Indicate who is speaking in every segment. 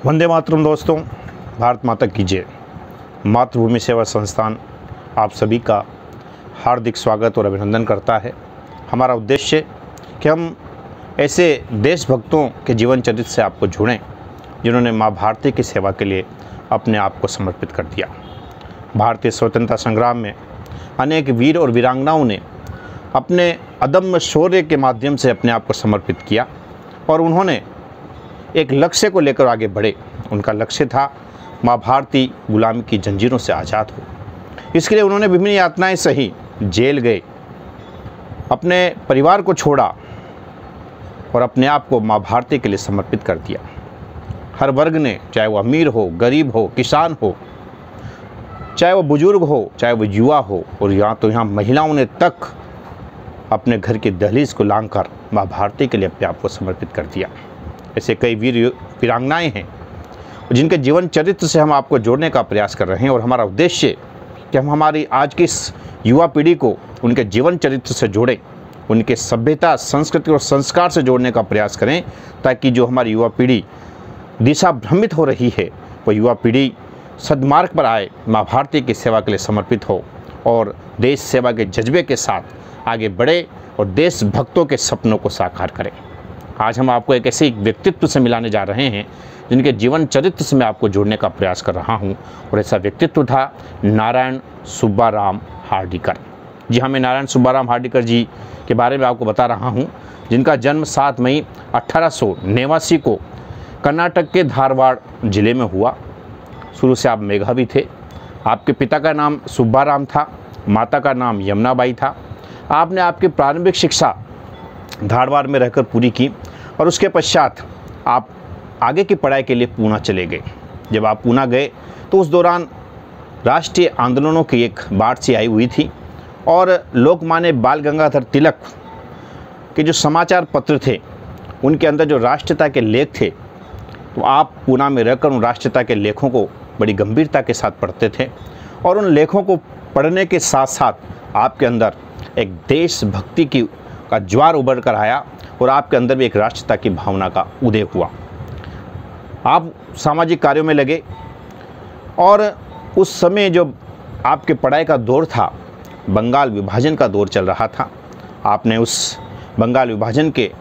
Speaker 1: वंदे मातरम दोस्तों, भारत माता की जय। मातृभूमि सेवा संस्थान आप सभी का हार्दिक स्वागत और अभिनंदन करता है। हमारा उद्देश्य कि हम ऐसे देशभक्तों के जीवन चरित्र से आपको जोड़ें जिन्होंने माँ भारती की सेवा के लिए अपने आप को समर्पित कर दिया। भारतीय स्वतंत्रता संग्राम में अनेक वीर और वीरांगनाओं ने अपने अदम्य शौर्य के माध्यम से अपने आप को समर्पित किया और उन्होंने एक लक्ष्य को लेकर आगे बढ़े। उनका लक्ष्य था माँ भारती गुलामी की जंजीरों से आज़ाद हो। इसके लिए उन्होंने विभिन्न यातनाएं सही, जेल गए, अपने परिवार को छोड़ा और अपने आप को माँ भारती के लिए समर्पित कर दिया। हर वर्ग ने, चाहे वो अमीर हो, गरीब हो, किसान हो, चाहे वो बुजुर्ग हो, चाहे वो युवा हो, और यहाँ महिलाओं ने तक अपने घर की दहलीज को लांघकर माँ भारती के लिए अपने आप को समर्पित कर दिया। ऐसे कई वीर वीरांगनाएं हैं जिनके जीवन चरित्र से हम आपको जोड़ने का प्रयास कर रहे हैं और हमारा उद्देश्य कि हम हमारी आज की इस युवा पीढ़ी को उनके जीवन चरित्र से जोड़ें, उनके सभ्यता, संस्कृति और संस्कार से जोड़ने का प्रयास करें, ताकि जो हमारी युवा पीढ़ी दिशा भ्रमित हो रही है वो युवा पीढ़ी सद्मार्ग पर आए, माँ भारती की सेवा के लिए समर्पित हो और देश सेवा के जज्बे के साथ आगे बढ़े और देशभक्तों के सपनों को साकार करें। आज हम आपको एक ऐसे व्यक्तित्व से मिलाने जा रहे हैं जिनके जीवन चरित्र से मैं आपको जोड़ने का प्रयास कर रहा हूं, और ऐसा व्यक्तित्व था नारायण सुब्बाराम हार्डिकर। जी हाँ, मैं नारायण सुब्बाराम हार्डिकर जी के बारे में आपको बता रहा हूं, जिनका जन्म 7 मई 1889 को कर्नाटक के धारवाड़ जिले में हुआ। शुरू से आप मेधावी थे। आपके पिता का नाम सुब्बाराम था, माता का नाम यमुनाबाई था। आपने आपकी प्रारंभिक शिक्षा धारवाड़ में रहकर पूरी की और उसके पश्चात आप आगे की पढ़ाई के लिए पूना चले गए। जब आप पूना गए तो उस दौरान राष्ट्रीय आंदोलनों की एक बाढ़ सी आई हुई थी और लोकमान्य बाल गंगाधर तिलक के जो समाचार पत्र थे उनके अंदर जो राष्ट्रीयता के लेख थे, तो आप पूना में रहकर उन राष्ट्रीयता के लेखों को बड़ी गंभीरता के साथ पढ़ते थे और उन लेखों को पढ़ने के साथ साथ आपके अंदर एक देशभक्ति की का ज्वार उभर कर आया और आपके अंदर भी एक राष्ट्रीयता की भावना का उदय हुआ। आप सामाजिक कार्यों में लगे और उस समय जो आपके पढ़ाई का दौर था, बंगाल विभाजन का दौर चल रहा था। आपने उस बंगाल विभाजन के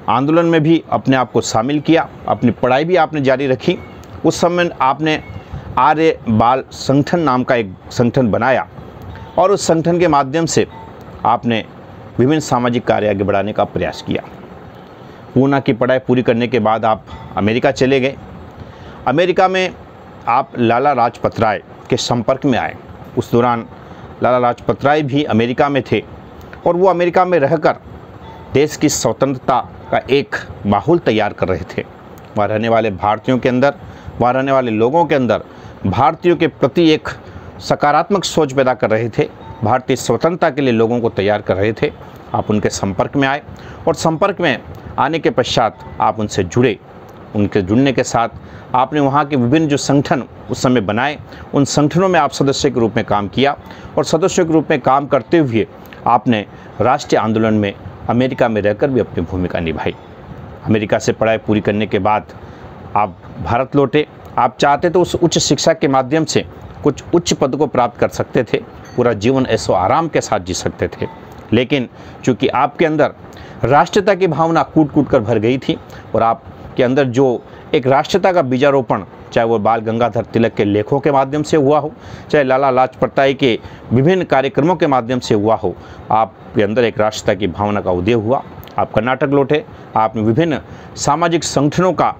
Speaker 1: आंदोलन में भी अपने आप को शामिल किया, अपनी पढ़ाई भी आपने जारी रखी। उस समय आपने आर्य बाल संगठन नाम का एक संगठन बनाया और उस संगठन के माध्यम से आपने विभिन्न सामाजिक कार्य आगे बढ़ाने का प्रयास किया। पूना की पढ़ाई पूरी करने के बाद आप अमेरिका चले गए। अमेरिका में आप लाला लाजपत राय के संपर्क में आए। उस दौरान लाला लाजपत राय भी अमेरिका में थे और वो अमेरिका में रहकर देश की स्वतंत्रता का एक माहौल तैयार कर रहे थे। वहाँ रहने वाले भारतीयों के अंदर, वहाँ रहने वाले लोगों के अंदर भारतीयों के प्रति एक सकारात्मक सोच पैदा कर रहे थे, भारतीय स्वतंत्रता के लिए लोगों को तैयार कर रहे थे। आप उनके संपर्क में आए और संपर्क में आने के पश्चात आप उनसे जुड़े। उनके जुड़ने के साथ आपने वहाँ के विभिन्न जो संगठन उस समय बनाए, उन संगठनों में आप सदस्य के रूप में काम किया और सदस्य के रूप में काम करते हुए आपने राष्ट्रीय आंदोलन में अमेरिका में रहकर भी अपनी भूमिका निभाई। अमेरिका से पढ़ाई पूरी करने के बाद आप भारत लौटे। आप चाहते तो उस उच्च शिक्षा के माध्यम से कुछ उच्च पद को प्राप्त कर सकते थे, पूरा जीवन ऐसो आराम के साथ जी सकते थे, लेकिन चूँकि आपके अंदर राष्ट्रीयता की भावना कूट कूट कर भर गई थी और आपके अंदर जो एक राष्ट्रीयता का बीजारोपण, चाहे वो बाल गंगाधर तिलक के लेखों के माध्यम से हुआ हो, चाहे लाला लाजपत राय के विभिन्न कार्यक्रमों के माध्यम से हुआ हो, आपके अंदर एक राष्ट्रीयता की भावना का उदय हुआ। आप कर्नाटक लौटे। आपने विभिन्न सामाजिक संगठनों का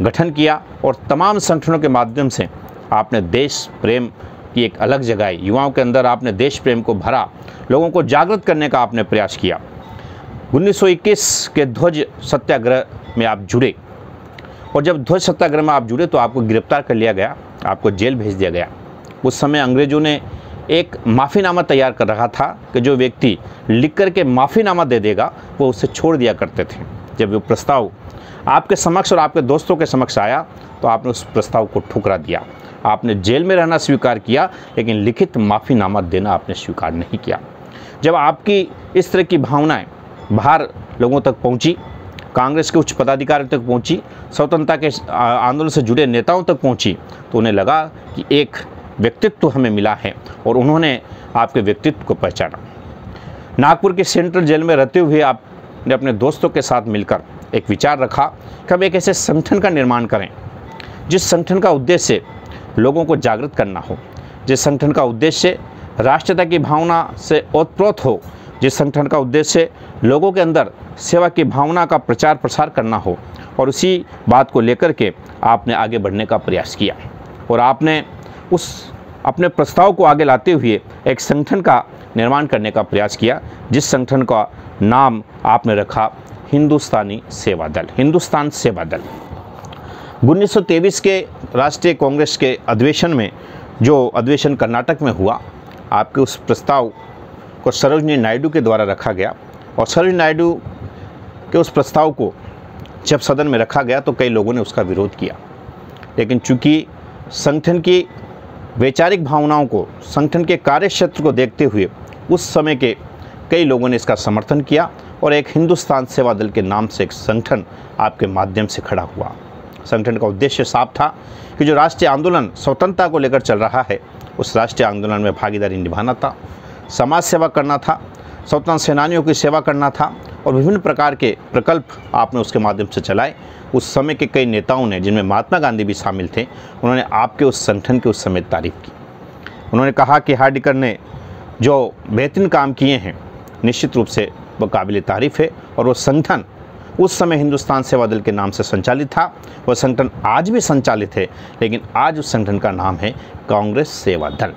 Speaker 1: गठन किया और तमाम संगठनों के माध्यम से आपने देश प्रेम की एक अलग जगाई। युवाओं के अंदर आपने देश प्रेम को भरा, लोगों को जागृत करने का आपने प्रयास किया। 1921 के ध्वज सत्याग्रह में आप जुड़े और जब ध्वज सत्याग्रह में आप जुड़े तो आपको गिरफ्तार कर लिया गया, आपको जेल भेज दिया गया। उस समय अंग्रेज़ों ने एक माफ़ीनामा तैयार कर रखा था कि जो व्यक्ति लिख कर के माफ़ीनामा दे देगा वो उसे छोड़ दिया करते थे। जब वो प्रस्ताव आपके समक्ष और आपके दोस्तों के समक्ष आया तो आपने उस प्रस्ताव को ठुकरा दिया। आपने जेल में रहना स्वीकार किया, लेकिन लिखित माफ़ीनामा देना आपने स्वीकार नहीं किया। जब आपकी इस तरह की भावनाएं बाहर लोगों तक पहुंची, कांग्रेस के उच्च पदाधिकारियों तक पहुंची, स्वतंत्रता के आंदोलन से जुड़े नेताओं तक पहुंची, तो उन्हें लगा कि एक व्यक्तित्व हमें मिला है और उन्होंने आपके व्यक्तित्व को पहचाना। नागपुर के सेंट्रल जेल में रहते हुए आपने अपने दोस्तों के साथ मिलकर एक विचार रखा कि हम एक ऐसे संगठन का निर्माण करें जिस संगठन का उद्देश्य लोगों को जागृत करना हो, जिस संगठन का उद्देश्य राष्ट्रीयता की भावना से ओतप्रोत हो, जिस संगठन का उद्देश्य लोगों के अंदर सेवा की भावना का प्रचार प्रसार करना हो। और उसी बात को लेकर के आपने आगे बढ़ने का प्रयास किया और आपने उस अपने प्रस्ताव को आगे लाते हुए एक संगठन का निर्माण करने का प्रयास किया, जिस संगठन का नाम आपने रखा हिंदुस्तानी सेवा दल, हिंदुस्तान सेवा दल। 1923 के राष्ट्रीय कांग्रेस के अधिवेशन में, जो अधिवेशन कर्नाटक में हुआ, आपके उस प्रस्ताव को सरोजिनी नायडू के द्वारा रखा गया और सरोजिनी नायडू के उस प्रस्ताव को जब सदन में रखा गया तो कई लोगों ने उसका विरोध किया, लेकिन चूंकि संगठन की वैचारिक भावनाओं को, संगठन के कार्यक्षेत्र को देखते हुए उस समय के कई लोगों ने इसका समर्थन किया और एक हिंदुस्तान सेवा दल के नाम से एक संगठन आपके माध्यम से खड़ा हुआ। संगठन का उद्देश्य साफ था कि जो राष्ट्रीय आंदोलन स्वतंत्रता को लेकर चल रहा है, उस राष्ट्रीय आंदोलन में भागीदारी निभाना था, समाज सेवा करना था, स्वतंत्रता सेनानियों की सेवा करना था और विभिन्न प्रकार के प्रकल्प आपने उसके माध्यम से चलाए। उस समय के कई नेताओं ने, जिनमें महात्मा गांधी भी शामिल थे, उन्होंने आपके उस संगठन की उस समय तारीफ की। उन्होंने कहा कि हार्डिकर ने जो बेहतरीन काम किए हैं, निश्चित रूप से वो काबिल तारीफ है और वो संगठन उस समय हिंदुस्तान सेवा दल के नाम से संचालित था। वह संगठन आज भी संचालित है, लेकिन आज उस संगठन का नाम है कांग्रेस सेवा दल।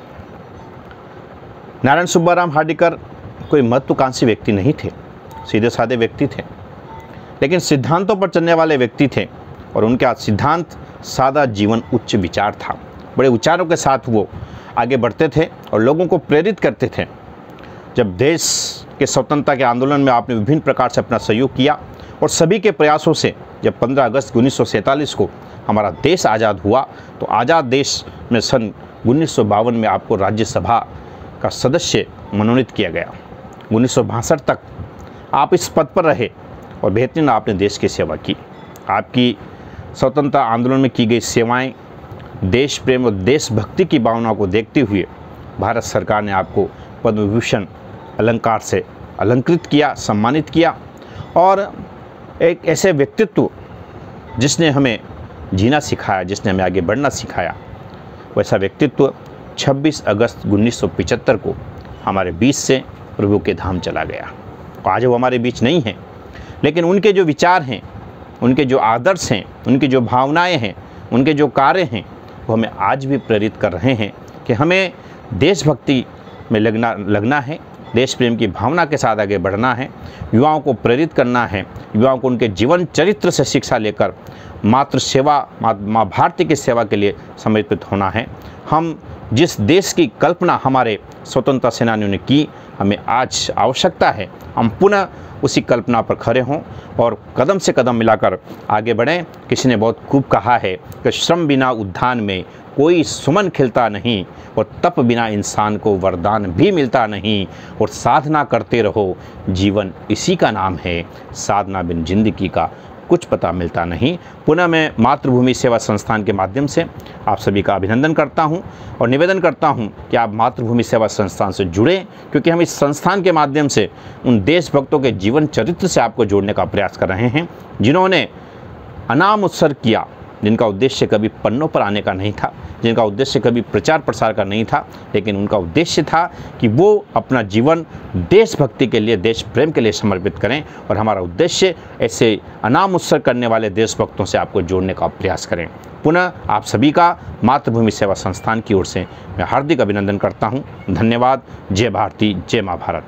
Speaker 1: नारायण सुब्बाराम हार्डिकर कोई महत्वाकांक्षी व्यक्ति नहीं थे, सीधे साधे व्यक्ति थे, लेकिन सिद्धांतों पर चलने वाले व्यक्ति थे और उनका सिद्धांत सादा जीवन उच्च विचार था। बड़े विचारों के साथ वो आगे बढ़ते थे और लोगों को प्रेरित करते थे। जब देश के स्वतंत्रता के आंदोलन में आपने विभिन्न प्रकार से अपना सहयोग किया और सभी के प्रयासों से जब 15 अगस्त 1947 को हमारा देश आज़ाद हुआ, तो आज़ाद देश में सन 1952 में आपको राज्यसभा का सदस्य मनोनीत किया गया। 1962 तक आप इस पद पर रहे और बेहतरीन आपने देश की सेवा की। आपकी स्वतंत्रता आंदोलन में की गई सेवाएं, देश प्रेम और देशभक्ति की भावना को देखते हुए भारत सरकार ने आपको पद्म विभूषण अलंकार से अलंकृत किया, सम्मानित किया। और एक ऐसे व्यक्तित्व जिसने हमें जीना सिखाया, जिसने हमें आगे बढ़ना सिखाया, वैसा व्यक्तित्व 26 अगस्त 1975 को हमारे बीच से प्रभु के धाम चला गया। आज वो हमारे बीच नहीं हैं, लेकिन उनके जो विचार हैं, उनके जो आदर्श हैं, उनकी जो भावनाएं हैं, उनके जो कार्य हैं, वो हमें आज भी प्रेरित कर रहे हैं कि हमें देशभक्ति में लगना है, देश प्रेम की भावना के साथ आगे बढ़ना है, युवाओं को प्रेरित करना है, युवाओं को उनके जीवन चरित्र से शिक्षा लेकर मातृ सेवा, माँ भारती की सेवा के लिए समर्पित होना है। हम जिस देश की कल्पना हमारे स्वतंत्रता सेनानियों ने की, हमें आज आवश्यकता है हम पुनः उसी कल्पना पर खड़े हों और कदम से कदम मिलाकर आगे बढ़ें। किसी ने बहुत खूब कहा है कि श्रम बिना उद्यान में कोई सुमन खिलता नहीं और तप बिना इंसान को वरदान भी मिलता नहीं, और साधना करते रहो, जीवन इसी का नाम है, साधना बिन जिंदगी का कुछ पता मिलता नहीं। पुनः मैं मातृभूमि सेवा संस्थान के माध्यम से आप सभी का अभिनंदन करता हूं और निवेदन करता हूं कि आप मातृभूमि सेवा संस्थान से जुड़ें, क्योंकि हम इस संस्थान के माध्यम से उन देशभक्तों के जीवन चरित्र से आपको जोड़ने का प्रयास कर रहे हैं, जिन्होंने अनाम उत्सर्ग किया, जिनका उद्देश्य कभी पन्नों पर आने का नहीं था, जिनका उद्देश्य कभी प्रचार प्रसार का नहीं था, लेकिन उनका उद्देश्य था कि वो अपना जीवन देशभक्ति के लिए, देश प्रेम के लिए समर्पित करें। और हमारा उद्देश्य ऐसे अनाम उत्सर्ग करने वाले देशभक्तों से आपको जोड़ने का प्रयास करें। पुनः आप सभी का मातृभूमि सेवा संस्थान की ओर से मैं हार्दिक अभिनंदन करता हूँ। धन्यवाद। जय भारती, जय माँ भारत।